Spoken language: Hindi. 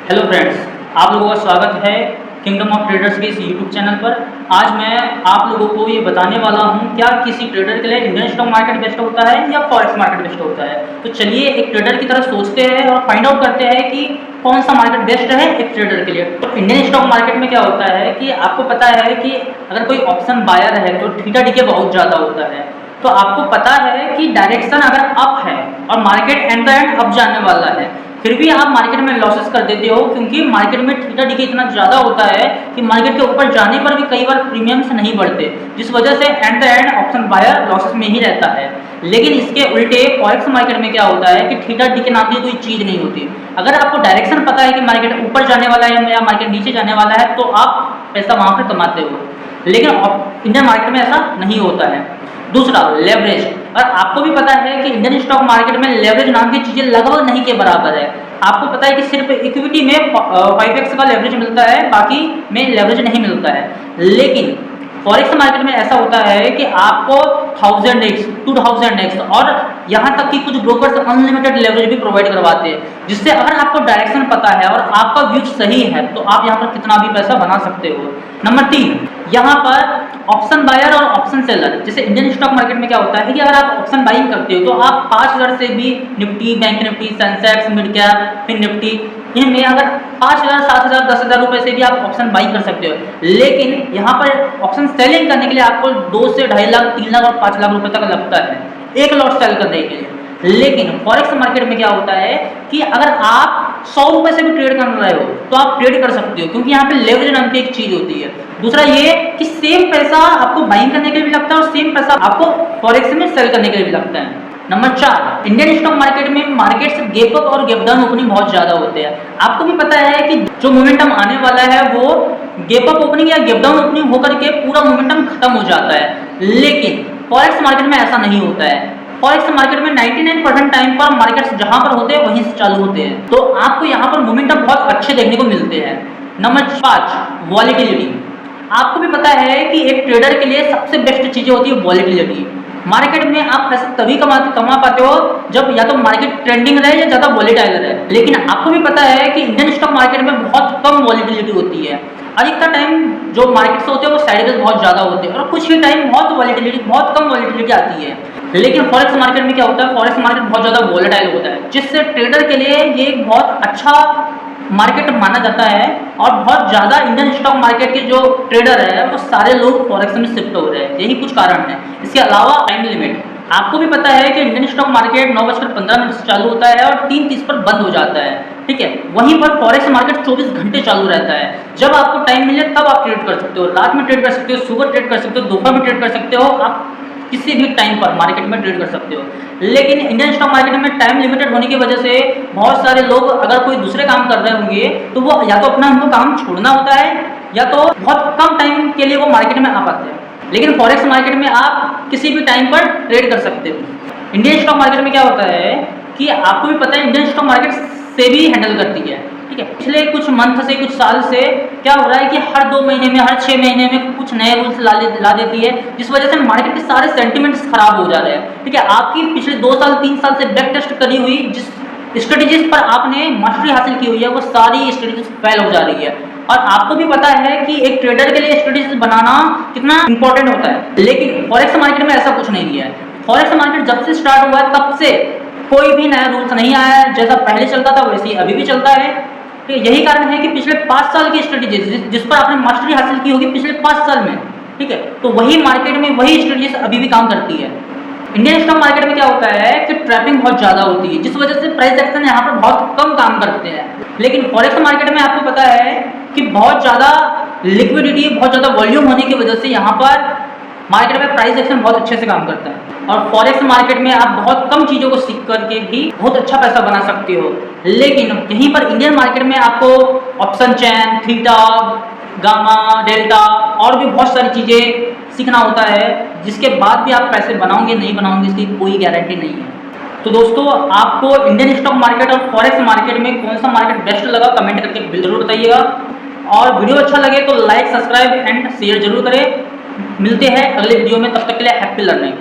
हेलो फ्रेंड्स, आप लोगों का स्वागत है किंगडम ऑफ ट्रेडर्स के इस यूट्यूब चैनल पर। आज मैं आप लोगों को ये बताने वाला हूँ क्या किसी ट्रेडर के लिए इंडियन स्टॉक मार्केट बेस्ट होता है या फॉरेक्स मार्केट बेस्ट होता है। तो चलिए एक ट्रेडर की तरह सोचते हैं और फाइंड आउट करते हैं कि कौन सा मार्केट बेस्ट है एक ट्रेडर के लिए। तो इंडियन स्टॉक मार्केट में क्या होता है कि आपको पता है कि अगर कोई ऑप्शन बायर है तो थीटा डीके बहुत ज़्यादा होता है। तो आपको पता है कि डायरेक्शन अगर अप है और मार्केट एंड अप जाने वाला है, फिर भी आप मार्केट में लॉसेस कर देते हो क्योंकि मार्केट में थीटा डीके इतना ज़्यादा होता है कि मार्केट के ऊपर जाने पर भी कई बार प्रीमियम्स नहीं बढ़ते, जिस वजह से एंड ऑप्शन बायर लॉसेस में ही रहता है। लेकिन इसके उल्टे फॉरेक्स मार्केट में क्या होता है कि थीटा डीके नाम की कोई चीज़ नहीं होती। अगर आपको डायरेक्शन पता है कि मार्केट ऊपर जाने वाला है या मार्केट नीचे जाने वाला है तो आप पैसा वहाँ पर कमाते हो, लेकिन इंडियन मार्केट में ऐसा नहीं होता है। दूसरा, लेवरेज। और आपको भी पता है कि इंडियन स्टॉक मार्केट में लेवरेज नाम की चीज़ें लगभग नहीं के बराबर है। आपको पता है कि सिर्फ इक्विटी में 5x का लेवरेज मिलता है, बाकी में लेवरेज नहीं मिलता है। लेकिन फॉरेक्स मार्केट में ऐसा होता है कि आपको 1000x 2000x और यहाँ तक कि कुछ ब्रोकर्स अनलिमिटेड लेवरेज भी प्रोवाइड करवाते हैं, जिससे अगर आपको डायरेक्शन पता है और आपका व्यू सही है तो आप यहाँ पर कितना भी पैसा बना सकते हो। नंबर 3, यहाँ पर ऑप्शन बायर और ऑप्शन सेलर। जैसे इंडियन स्टॉक मार्केट में क्या होता है कि अगर आप ऑप्शन बाइंग करते हो तो आप 5000 से भी Nifty, bank Nifty, Sensex, mid cap, फिर निफ्टी, इनमें अगर 5000, 7000, 10,000 रुपए से भी आप ऑप्शन बाइंग कर सकते हो। लेकिन यहाँ पर ऑप्शन सेलिंग करने के लिए आपको 2 से 2.5 लाख, 3 लाख और 5 लाख रुपए तक लगता है एक लॉट सेल करने के लिए। लेकिन फॉरेक्स मार्केट में क्या होता है कि अगर आप 100 रुपए से भी ट्रेड कर रहे हो तो आप ट्रेड कर सकते हो, क्योंकि यहाँ पे लेवरेज नाम की एक चीज होती है। दूसरा ये कि सेम पैसा आपको बाइंग करने के लिए भी लगता है और सेम पैसा आपको फॉरेक्स में सेल करने के लिए भी लगता है। नंबर 4, इंडियन स्टॉक मार्केट में मार्केट से गैप अप और गैप डाउन ओपनिंग बहुत ज्यादा होते हैं। आपको भी पता है कि जो मोमेंटम आने वाला है वो गैप अप ओपनिंग या गैप डाउन ओपनिंग होकर के पूरा मोमेंटम खत्म हो जाता है। लेकिन फॉरेक्स मार्केट में ऐसा नहीं होता है। फॉरेक्स मार्केट में 99% टाइम पर मार्केट्स जहां पर होते हैं वहीं से चालू होते हैं, तो आपको यहाँ पर मोमेंटम बहुत अच्छे देखने को मिलते हैं। Number 5, volatility. आपको भी पता है कि एक ट्रेडर के लिए सबसे बेस्ट चीजें होती है वॉलेटिलिटी। मार्केट में आप पैसा तभी कमा पाते हो जब या तो मार्केट ट्रेंडिंग रहे या ज्यादा वॉलेटाइल रहे। लेकिन आपको भी पता है कि इंडियन स्टॉक मार्केट में बहुत कम वॉलेटिलिटी होती है। अधिकतर टाइम जो मार्केट्स होते हैं वो साइडवेज बहुत ज्यादा होते हैं और कुछ ही टाइम बहुत कम वॉलेटिलिटी आती है। लेकिन फॉरेक्स मार्केट में क्या होता है, फॉरेक्स मार्केट बहुत ज्यादा वॉलेटाइल होता है, जिससे ट्रेडर के लिए ये एक बहुत अच्छा मार्केट माना जाता है। और बहुत ज़्यादा इंडियन स्टॉक मार्केट के जो ट्रेडर है वो सारे लोग फॉरेक्स में शिफ्ट हो रहे हैं, यही कुछ कारण है। इसके अलावा टाइम लिमिट। आपको भी पता है कि इंडियन स्टॉक मार्केट 9:15 से चालू होता है और 3:30 पर बंद हो जाता है, ठीक है। वहीं पर फॉरेक्स मार्केट 24 घंटे चालू रहता है। जब आपको टाइम मिले तब आप ट्रेड कर सकते हो, रात में ट्रेड कर सकते हो, सुबह ट्रेड कर सकते हो, दोपहर में ट्रेड कर सकते हो, आप किसी भी टाइम पर मार्केट में ट्रेड कर सकते हो। लेकिन इंडियन स्टॉक मार्केट में टाइम लिमिटेड होने की वजह से बहुत सारे लोग अगर कोई दूसरे काम कर रहे होंगे तो वो या तो अपना उनको काम छोड़ना होता है या तो बहुत कम टाइम के लिए वो मार्केट में आ पाते हैं। लेकिन फॉरेक्स मार्केट में आप किसी भी टाइम पर ट्रेड कर सकते हो। इंडियन स्टॉक मार्केट में क्या होता है कि आपको भी पता है इंडियन स्टॉक मार्केट से भी हैंडल करती है, ठीक है। पिछले कुछ मंथ से, कुछ साल से क्या हो रहा है कि हर 2 महीने में, हर 6 महीने में कुछ नए रूल्स ला देती है, जिस वजह से मार्केट के सारे सेंटिमेंट्स खराब हो जा रहे हैं, ठीक है। आपकी पिछले 2 साल 3 साल से बैक टेस्ट करी हुई जिस स्ट्रेटेजीज पर आपने मास्टरी हासिल की हुई है वो सारी स्ट्रेटेजीज फेल हो जा रही है। और आपको भी पता है कि एक ट्रेडर के लिए स्ट्रेटेजीज बनाना कितना इंपॉर्टेंट होता है। लेकिन फॉरेक्स मार्केट में ऐसा कुछ नहीं है। फॉरेक्स मार्केट जब से स्टार्ट हुआ है तब से कोई भी नया रूल्स नहीं आया है, जैसा पहले चलता था वैसे ही अभी भी चलता है। तो यही कारण है कि पिछले 5 साल की स्ट्रेटेजी जिस पर आपने मास्टरी हासिल की होगी पिछले 5 साल में, ठीक है, तो वही मार्केट में वही स्ट्रेटेजी अभी भी काम करती है। इंडियन स्टॉक मार्केट में क्या होता है कि ट्रैपिंग बहुत ज्यादा होती है, जिस वजह से प्राइस एक्शन यहाँ पर बहुत कम काम करते हैं। लेकिन फॉरेक्स मार्केट में आपको पता है कि बहुत ज्यादा लिक्विडिटी, बहुत ज्यादा वॉल्यूम होने की वजह से यहाँ पर मार्केट में प्राइस एक्शन बहुत अच्छे से काम करता है। और फॉरेक्स मार्केट में आप बहुत कम चीज़ों को सीख करके भी बहुत अच्छा पैसा बना सकते हो। लेकिन यहीं पर इंडियन मार्केट में आपको ऑप्शन चैन, थीटा, गामा, डेल्टा और भी बहुत सारी चीज़ें सीखना होता है, जिसके बाद भी आप पैसे बनाओगे नहीं बनाओगे इसकी कोई गारंटी नहीं है। तो दोस्तों, आपको इंडियन स्टॉक मार्केट और फॉरेक्स मार्केट में कौन सा मार्केट बेस्ट लगा कमेंट करके जरूर बताइएगा। और वीडियो अच्छा लगे तो लाइक, सब्सक्राइब एंड शेयर जरूर करें। मिलते हैं अगले वीडियो में, तब तक के लिए हैप्पी लर्निंग।